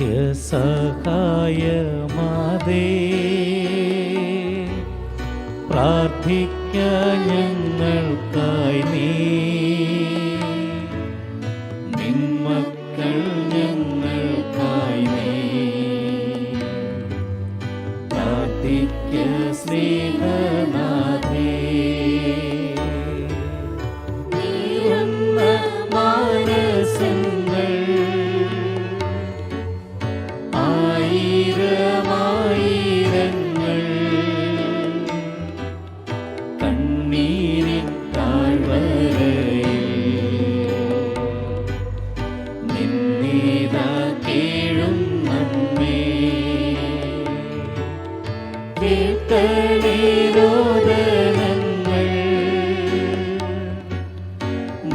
നിത്യസഹായമാതേ, പ്രാർത്ഥിക്ക ഞങ്ങൾക്കായി നീ. നിന്മക്കൾ ഞങ്ങൾക്കായി നീ പ്രാർത്ഥിക്ക സ്നേഹനാഥേ. മാനസങ്ങൾ ആയിരമായിരങ്ങൾ കണ്ണീരിൻ താഴ്വരയിൽ നിന്നീതാ കേഴും നമ്മേ. കേൾക്കണേ രോദനങ്ങൾ,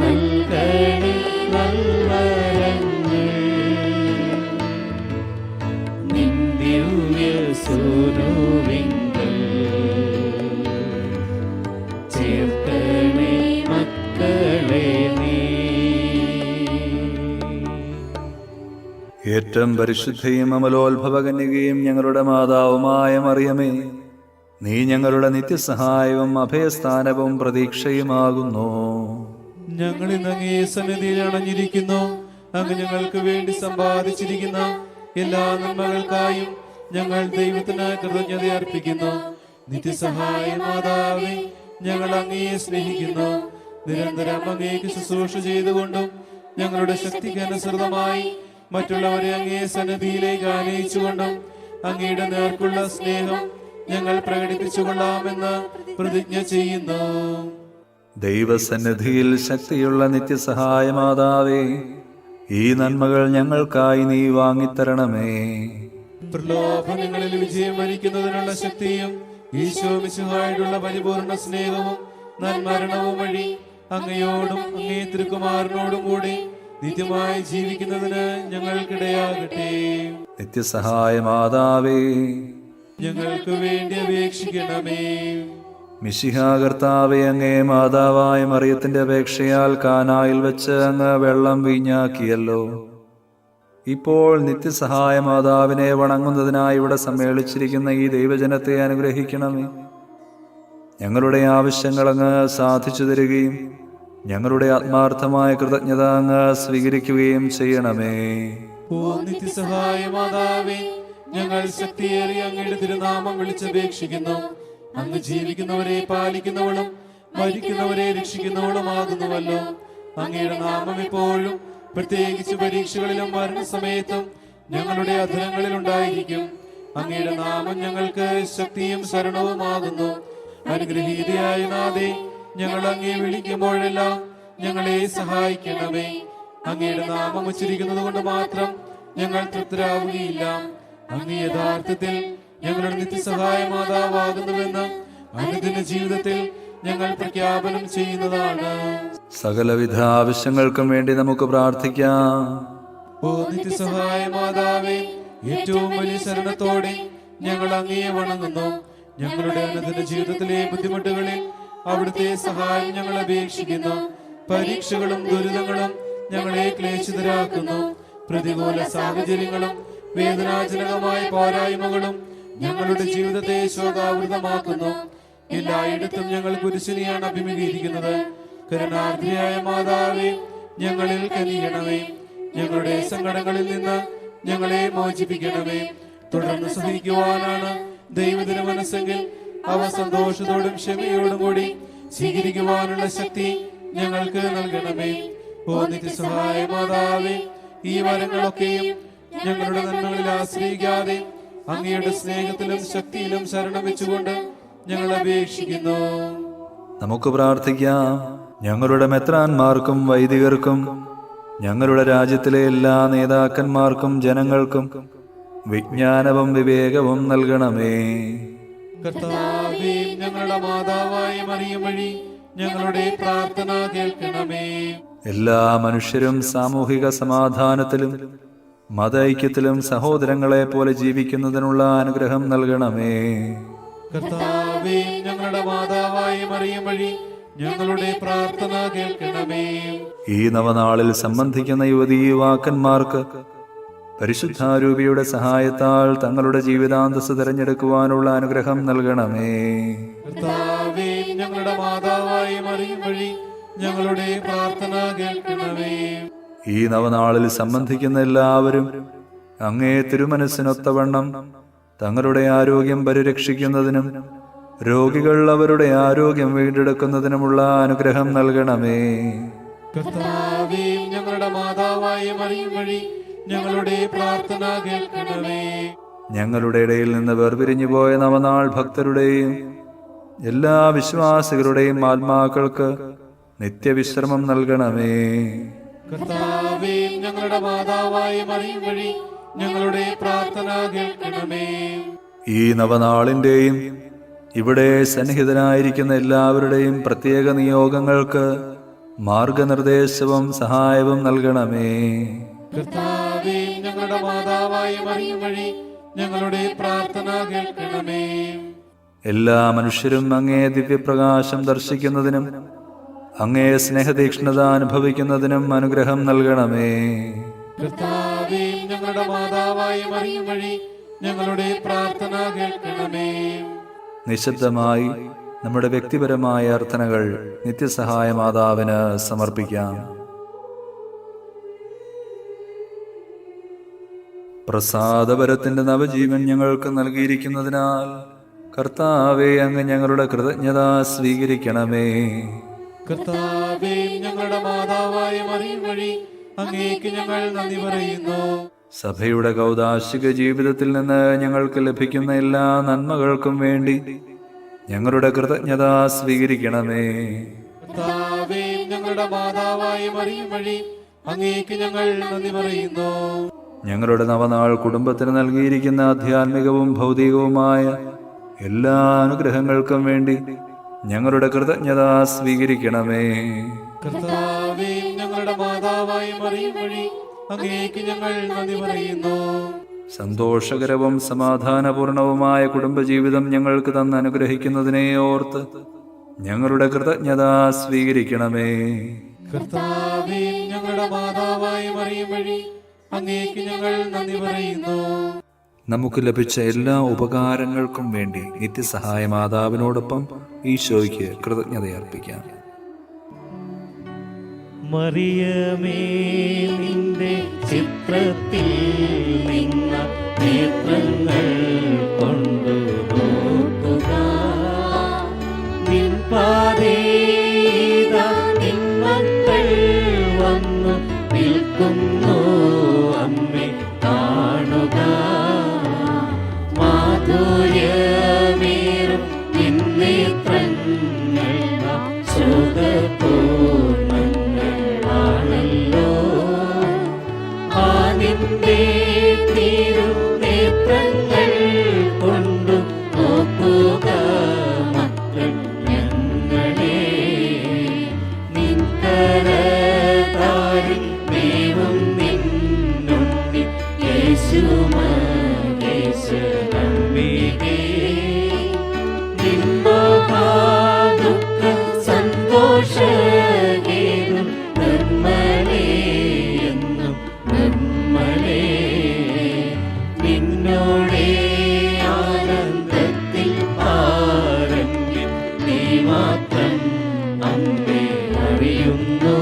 നൽകണേ നൽവരങ്ങൾ, നിൻ ദിവ്യ സൂനുവിങ്കൽ ചേർക്കണേ മക്കളെ നീ. ഏറ്റവും പരിശുദ്ധയും അമലോത്ഭവകന്യകയും ഞങ്ങളുടെ മാതാവുമായ മറിയമേ, നീ ഞങ്ങളുടെ നിത്യസഹായവും അഭയസ്ഥാനവും പ്രതീക്ഷയുമാകുന്നു. ഞങ്ങൾ ഇന്ന് അങ്ങേ സന്നിധിയിൽ അണഞ്ഞിരിക്കുന്നു. അങ്ങ് ഞങ്ങൾക്ക് വേണ്ടി സമ്പാദിച്ചിരിക്കുന്ന എല്ലാ നന്മകൾക്കായും ഞങ്ങൾ ദൈവത്തിന് കൃതജ്ഞത അർപ്പിക്കുന്നു. നിത്യസഹായ മാതാവേ, ഞങ്ങൾ അങ്ങയെ സ്നേഹിക്കുന്നു. നിരന്തരം അങ്ങേക്ക് ശുശ്രൂഷ ചെയ്തുകൊണ്ടും ഞങ്ങളുടെ ശക്തിക്ക് അനുസൃതമായി മറ്റുള്ളവരെ അങ്ങേ സന്നിധിയിലേക്ക് ആനയിച്ചുകൊണ്ടും അങ്ങയുടെ നേർക്കുള്ള സ്നേഹം ഞങ്ങൾ പ്രകടിപ്പിച്ചുകൊള്ളാമെന്ന് പ്രതിജ്ഞ ചെയ്യുന്നു. ദൈവസന്നിധിയിൽ ശക്തിയുള്ള നിത്യസഹായ മാതാവേ, ഈ നന്മകൾ ഞങ്ങൾക്കായി നീ വാങ്ങിത്തരണമേ. പ്രലോഭനങ്ങളിൽ വിജയം വരിക്കുന്നതിനുള്ള ശക്തിയും ഈശോ മിശിഹായോടുള്ള പരിപൂർണ സ്നേഹവും നന്മരണവും വഴി അങ്ങയോടും അങ്ങേ തിരുക്കുമാരനോടും കൂടി നിത്യമായി ജീവിക്കുന്നതിന് ഞങ്ങൾക്കിടയാകട്ടെ. നിത്യസഹായ മാതാവേ, ഞങ്ങൾക്ക് വേണ്ടി അപേക്ഷിക്കണമേ. മിശിഹാ കർത്താവേ, അങ്ങേ മാതാവായ മറിയത്തിന്റെ അപേക്ഷയാൽ കാനായിൽ വെച്ച് അങ്ങ് വെള്ളം വീഞ്ഞാക്കിയല്ലോ. ഇപ്പോൾ നിത്യസഹായ മാതാവിനെ വണങ്ങുന്നതിനായി ഇവിടെ സമ്മേളിച്ചിരിക്കുന്ന ഈ ദൈവജനത്തെ അനുഗ്രഹിക്കണമേ. ഞങ്ങളുടെ ആവശ്യങ്ങൾ അങ്ങ് സാധിച്ചു തരികയും ഞങ്ങളുടെ ആത്മാർത്ഥമായ കൃതജ്ഞത അങ്ങ് സ്വീകരിക്കുകയും ചെയ്യണമേ. ഓ നിത്യസഹായ മാതാവേ, ഞങ്ങൾ ശക്തിയേറിയ അങ്ങയുടെ തിരുനാമം വിളിച്ചപേക്ഷിക്കുന്നു. അങ്ങ് ജീവിക്കുന്നവരെ പാലിക്കുന്നവളും മരിക്കുന്നവരെ രക്ഷിക്കുന്നവളുമാകുന്നുവല്ലോ. അങ്ങയുടെ നാമം ഇപ്പോഴും പ്രത്യേകിച്ച് പരീക്ഷകളിലും മരണസമയത്തും ഞങ്ങളുടെ അധരങ്ങളിൽ ഉണ്ടായിരിക്കും. അങ്ങയുടെ നാമം ഞങ്ങൾക്ക് ശക്തിയും ശരണവുമാകുന്നു. അനുഗ്രഹീതയായ നാഥേ, ഞങ്ങൾ അങ്ങേ വിളിക്കുമ്പോഴെല്ലാം ഞങ്ങളെ സഹായിക്കണമേ. അങ്ങയുടെ നാമം ഉച്ചരിക്കുന്നത് കൊണ്ട് മാത്രം ഞങ്ങൾ തൃപ്തരാവുകയില്ല. അങ്ങ് യഥാർത്ഥത്തിൽ ഞങ്ങളുടെ നിത്യസഹായ മാതാവാകുന്നുവെന്ന് അനുദിന ജീവിതത്തിൽ ഞങ്ങൾ പ്രഖ്യാപനം ചെയ്യുന്നതാണ്. സകലവിധ ആവശ്യങ്ങൾക്കും വേണ്ടി നമുക്ക് പ്രാർത്ഥിക്കാം. ഓ നിത്യസഹായ മാതാവേ, ഏറ്റവും വലിയ ശരണത്തോടെ ഞങ്ങൾ അങ്ങയെ വണങ്ങുന്നു. ഞങ്ങളുടെ അനുദിന ജീവിതത്തിലെ ബുദ്ധിമുട്ടുകളിൽ അവിടുത്തെ സഹായം ഞങ്ങൾ അപേക്ഷിക്കുന്നു. പരീക്ഷകളും ദുരിതങ്ങളും ഞങ്ങളെ ക്ലേശിതരാക്കുന്നു. പ്രതികൂല സാഹചര്യങ്ങളും വേദനാജനകമായ പോരായ്മകളും ഞങ്ങളുടെ ജീവിതത്തെ ശോകാവൃതമാക്കുന്നു. എല്ലായിടത്തും ഞങ്ങൾ കുരിശിനെയാണ് അഭിമുഖീകരിക്കുന്നത്. കരുണാർദ്രയായ മാതാവേ, ഞങ്ങളിൽ കനിയണമേ. ഞങ്ങളുടെ സങ്കടങ്ങളിൽ നിന്ന് ഞങ്ങളെ മോചിപ്പിക്കണമേ. തുടർന്ന് സഹിക്കുവാനാണ് ദൈവത്തിന് മനസ്സെങ്കിൽ അവ സന്തോഷത്തോടും ക്ഷമയോടും കൂടി സ്വീകരിക്കുവാനുള്ള ശക്തി ഞങ്ങൾക്ക് നൽകണമേ. ഓ നിത്യസഹായ മാതാവേ, ഈ വരങ്ങളൊക്കെയും ഞങ്ങളുടെ നന്മകളിൽ ആശ്രയിക്കാതെ അങ്ങയുടെ സ്നേഹത്തിലും ശക്തിയിലും ശരണം വെച്ചുകൊണ്ട് ഞങ്ങൾ അപേക്ഷിക്കുന്നു. നമുക്ക് പ്രാർത്ഥിക്കാം. ഞങ്ങളുടെ മെത്രാന്മാർക്കും വൈദികർക്കും ഞങ്ങളുടെ രാജ്യത്തിലെ എല്ലാ നേതാക്കന്മാർക്കും ജനങ്ങൾക്കും വിജ്ഞാനവും വിവേകവും നൽകണമേ. കർത്താവേ, ഞങ്ങളുടെ മാതാവായ മറിയം വഴി ഞങ്ങളുടെ പ്രാർത്ഥന കേൾക്കണമേ. എല്ലാ മനുഷ്യരും സാമൂഹിക സമാധാനത്തിലും മതൈക്യത്തിലും സഹോദരങ്ങളെ പോലെ ജീവിക്കുന്നതിനുള്ള അനുഗ്രഹം നൽകണമേ. കർത്താവേ, ഞങ്ങളുടെ മാതാവായ മറിയം വഴി ഞങ്ങളുടെ പ്രാർത്ഥന കേൾക്കണമേ. ഈ നവനാളിൽ സംബന്ധിക്കുന്ന യുവതീ യുവാക്കന്മാർക്ക് പരിശുദ്ധാരൂപിയുടെ സഹായത്താൽ തങ്ങളുടെ ജീവിതാന്തസ് തിരഞ്ഞെടുക്കുവാനുള്ള അനുഗ്രഹം നൽകണമേ. കർത്താവേ, ഞങ്ങളുടെ മാതാവായി മറിയം വഴി ഞങ്ങളുടെ പ്രാർത്ഥന കേൾക്കണമേ. ഈ നവനാളിൽ സംബന്ധിക്കുന്ന എല്ലാവരും അങ്ങേ തിരുമനസ്സിനൊത്തവണ്ണം തങ്ങളുടെ ആരോഗ്യം പരിരക്ഷിക്കുന്നതിനും രോഗികൾ അവരുടെ ആരോഗ്യം വീണ്ടെടുക്കുന്നതിനുമുള്ള അനുഗ്രഹം നൽകണമേ. കർത്താവേ, ഞങ്ങളുടെ മാതാവായി മറിയം വഴി ഞങ്ങളുടെ പ്രാർത്ഥന കേൾക്കണമേ. ഞങ്ങളുടെ ഇടയിൽ നിന്ന് വേർപിരിഞ്ഞു പോയ നവനാൾ ഭക്തരുടെയും എല്ലാ വിശ്വാസികളുടെയും ആത്മാക്കൾക്ക് നിത്യവിശ്രമം നൽകണമേ. കർത്താവേ, ഞങ്ങളുടെ മാതാവായി മറിയം വഴി ഞങ്ങളുടെ പ്രാർത്ഥന കേൾക്കണമേ. ഈ നവനാളിന്റെയും ഇവിടെ സന്നിഹിതനായിരിക്കുന്ന എല്ലാവരുടെയും പ്രത്യേക നിയോഗങ്ങൾക്ക് മാർഗനിർദ്ദേശവും സഹായവും നൽകണമേ. കർത്താവേ, ഞങ്ങളുടെ മാതാവായി മറിയം വഴി ഞങ്ങളുടെ പ്രാർത്ഥന കേൾക്കണമേ. എല്ലാ മനുഷ്യരും അങ്ങേ ദിവ്യപ്രകാശം ദർശിക്കുന്നതിനും അങ്ങേ സ്നേഹതീക്ഷ്ണത അനുഭവിക്കുന്നതിനും അനുഗ്രഹം നൽകണമേ. കർത്താവേ, ഞങ്ങളുടെ മാതാവായി മറിയം വഴി ഞങ്ങളുടെ പ്രാർത്ഥന കേൾക്കണമേ. നിശബ്ദമായി നമ്മുടെ വ്യക്തിപരമായ അർത്ഥനകൾ നിത്യസഹായ മാതാവിന് സമർപ്പിക്കാം. പ്രസാദപരത്തിന്റെ നവജീവൻ ഞങ്ങൾക്ക് നൽകിയിരിക്കുന്നതിനാൽ കർത്താവേ, അങ്ങ് ഞങ്ങളുടെ കൃതജ്ഞത സ്വീകരിക്കണമേ. കർത്താവേ, ഞങ്ങളുടെ മാതാവായ മറിയം വഴി അങ്ങേക്ക് ഞങ്ങൾ നന്ദി പറയുന്നു. സഭയുടെ കൗദാശിക ജീവിതത്തിൽ നിന്ന് ഞങ്ങൾക്ക് ലഭിക്കുന്ന എല്ലാ നന്മകൾക്കും വേണ്ടി ഞങ്ങളുടെ കൃതജ്ഞത സ്വീകരിക്കണമേ. കർത്താവേ, ഞങ്ങളുടെ മാതാവായ മറിയം വഴി അങ്ങേക്ക് ഞങ്ങൾ നന്ദി പറയുന്നു. ഞങ്ങളുടെ നവനാൾ കുടുംബത്തിന് നൽകിയിരിക്കുന്ന ആധ്യാത്മികവും ഭൗതികവുമായ എല്ലാ അനുഗ്രഹങ്ങൾക്കും വേണ്ടി ഞങ്ങളുടെ കൃതജ്ഞത സ്വീകരിക്കണമേ. കർത്താവേ, ഞങ്ങളുടെ മാതാവായ മറിയം വഴി അങ്ങേക്ക് ഞങ്ങൾ നന്ദി പറയുന്നു. സന്തോഷകരവും സമാധാനപൂർണവുമായ കുടുംബജീവിതം ഞങ്ങൾക്ക് തന്ന് അനുഗ്രഹിക്കുന്നതിനെ ഓർത്ത് ഞങ്ങളുടെ കൃതജ്ഞത സ്വീകരിക്കണമേ. കർത്താവേ, ഞങ്ങളുടെ മാതാവായ മറിയം വഴി അങ്ങേക്ക് ഞങ്ങൾ നന്ദി പറയുന്നു. നമുക്ക് ലഭിച്ച എല്ലാ ഉപകാരങ്ങൾക്കും വേണ്ടി നിത്യസഹായ മാതാവിനോടൊപ്പം ഈശോയ്ക്ക് കൃതജ്ഞതയർപ്പിക്കാം. മറിയമേ, നിന്റെ ചിത്രത്തിൽ നിന്ന നേത്രങ്ങൾ കൊണ്ടു നോക്കുക. നിൻ പാതേതാ നിൻ മക്കൾ വന്നു നിൽക്കുന്നു. അമ്മേ, കാണുക. മാധുര്യമേറും നിൻ നേത്രങ്ങൾ സുഖപൂർണ്ണങ്ങളാണല്ലോ. ആ നിന്റെ തിരുനേത്രങ്ങൾ കൊണ്ടു നോക്കുക മക്കൾ ഞങ്ങളെ. നിൻ കരതാരിൽ ദൈവം നിന്നുണ്ടി യേശു മഹേശ്വരംബികേ. നിൻ മഹാദുഃഖ സന്തോഷഗീതം നിർമ്മലേ എന്നും നിർമ്മലേ. നിന്നോടെ ആനന്ദത്തിൽ ആരംഭിൽ നീ മാത്രം അമ്മേ അറിയുന്നു.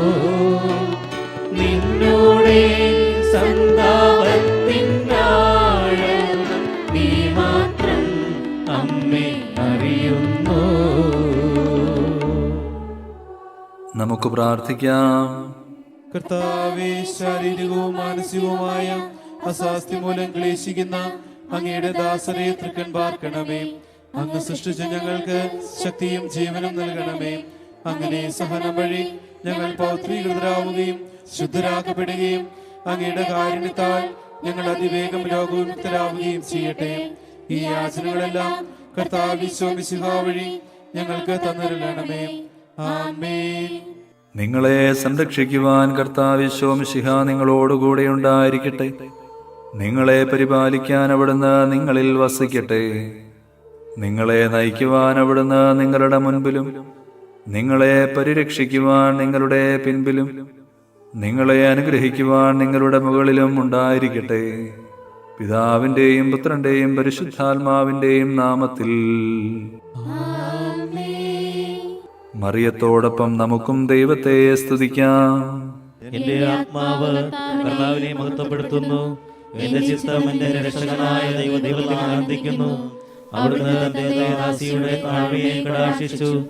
നിന്നോടെ സന്താപത്തിനാഴം നീ മാത്രം അമ്മേ അറിയുന്നു. നമുക്ക് പ്രാർത്ഥിക്കാം. കർത്താവേ, ശാരീരികവും മാനസികവുമായ അസ്വാസ്ഥ്യം മൂലം ക്ലേശിക്കുന്ന അങ്ങയുടെ ദാസരെ തൃക്കൺ പാർക്കണമേ. അങ്ങ് സൃഷ്ടിച്ച ഞങ്ങൾക്ക് ശക്തിയും ജീവനും നൽകണമേ. അങ്ങനെ സഹനം വഴി ഞങ്ങൾ പൗത്രീകൃതരാവുകയും ശുദ്ധരാക്കപ്പെടുകയും അങ്ങയുടെ കാരുണ്യത്താൽ ഞങ്ങൾ അതിവേഗം രോഗവിമുക്തരാവുകയും ചെയ്യട്ടെ. ഈ യാചനകളെല്ലാം കർത്താവ് ഈശോ മിശിഹാ വഴി ഞങ്ങൾക്ക് തന്നിരണമേ. ആമേൻ. നിങ്ങളെ സംരക്ഷിക്കുവാൻ കർത്താവ് ഈശോ മിശിഹ നിങ്ങളോടുകൂടെ ഉണ്ടായിരിക്കട്ടെ. നിങ്ങളെ പരിപാലിക്കാൻ അവിടുന്ന് നിങ്ങളിൽ വസിക്കട്ടെ. നിങ്ങളെ നയിക്കുവാൻ അവിടുന്ന് നിങ്ങളുടെ മുൻപിലും നിങ്ങളെ പരിരക്ഷിക്കുവാൻ നിങ്ങളുടെ പിൻപിലും നിങ്ങളെ അനുഗ്രഹിക്കുവാൻ നിങ്ങളുടെ മുകളിലും ഉണ്ടായിരിക്കട്ടെ. പിതാവിൻ്റെയും പുത്രൻ്റെയും പരിശുദ്ധാത്മാവിൻ്റെയും നാമത്തിൽ. മറിയത്തോടൊപ്പം നമുക്കും ദൈവത്തെ സ്തുതിക്കാം. എന്റെ ആത്മാവ് കർത്താവിനെ മഹത്വപ്പെടുത്തുന്നു. എന്റെ ചിത്തം എന്റെ രക്ഷകനായ ദൈവത്തിൽ ആനന്ദിക്കുന്നു. അവിടുന്ന് തന്റെ ദാസിയുടെ താഴ്മയെ കടാക്ഷിച്ചു.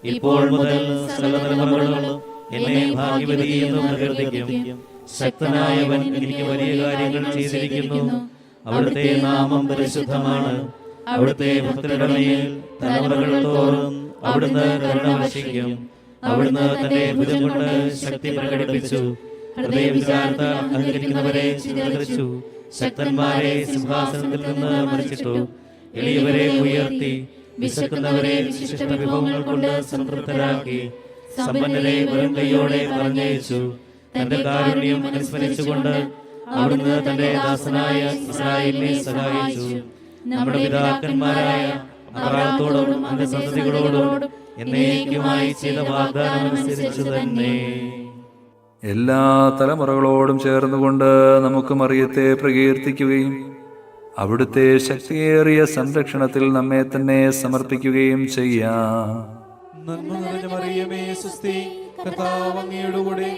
ഇപ്പോൾ മുതൽ സകല തലമുറകളും എന്നെ ഭാഗ്യവതി എന്ന് പ്രകീർത്തിക്കും. ശക്തനായവൻ എനിക്ക് വലിയ കാര്യങ്ങൾ ചെയ്തിരിക്കുന്നു. അവിടുത്തെ നാമം പരിശുദ്ധമാണ്. അവിടുത്തെ ഭക്തരുടെ മേൽ തലമുറകൾ തോറും അവിടുന്ന് കരുണ വർഷിക്കും. അവിടുന്ന് തന്റെ ഭുജം കൊണ്ട് ശക്തി പ്രകടിപ്പിച്ചു. ഹൃദയവിചാരത്താൽ അഹങ്കരിക്കുന്നവരെ ചിതറിച്ചു. ശക്തന്മാരെ സിംഹാസനത്തിൽ നിന്ന് മറിച്ചിട്ടു. എളിയവരെ ഉയർത്തി. വിശക്കുന്നവരെ വിശിഷ്ട വിഭവങ്ങൾ കൊണ്ട് സംതൃപ്തരാക്കി. സമ്പന്നരെ വെറും കൈയോടെ പറഞ്ഞയച്ചു. തന്റെ കാരുണ്യം അനുസ്മരിച്ചുകൊണ്ട് അവിടുന്ന് തന്റെ ദാസനായ ഇസ്രായേലിനെ സഹായിച്ചു. നമ്മുടെ പിതാക്കന്മാരായ അബ്രാഹത്തോടും അവന്റെ സന്തതികളോടും എന്നേക്കുമായി ചെയ്ത വാഗ്ദാനം അനുസരിച്ചു തന്നെ. എല്ലാ തലമുറകളോടും ചേർന്നുകൊണ്ട് നമുക്ക് മറിയത്തെ പ്രകീർത്തിക്കുകയും അവിടുത്തെ ശക്തിയേറിയ സംരക്ഷണത്തിൽ നമ്മെ തന്നെ സമർപ്പിക്കുകയും ചെയ്യാം. നന്മ നിറഞ്ഞ മറിയമേ, സ്വസ്തി, കർത്താവ് അങ്ങയോടുകൂടെ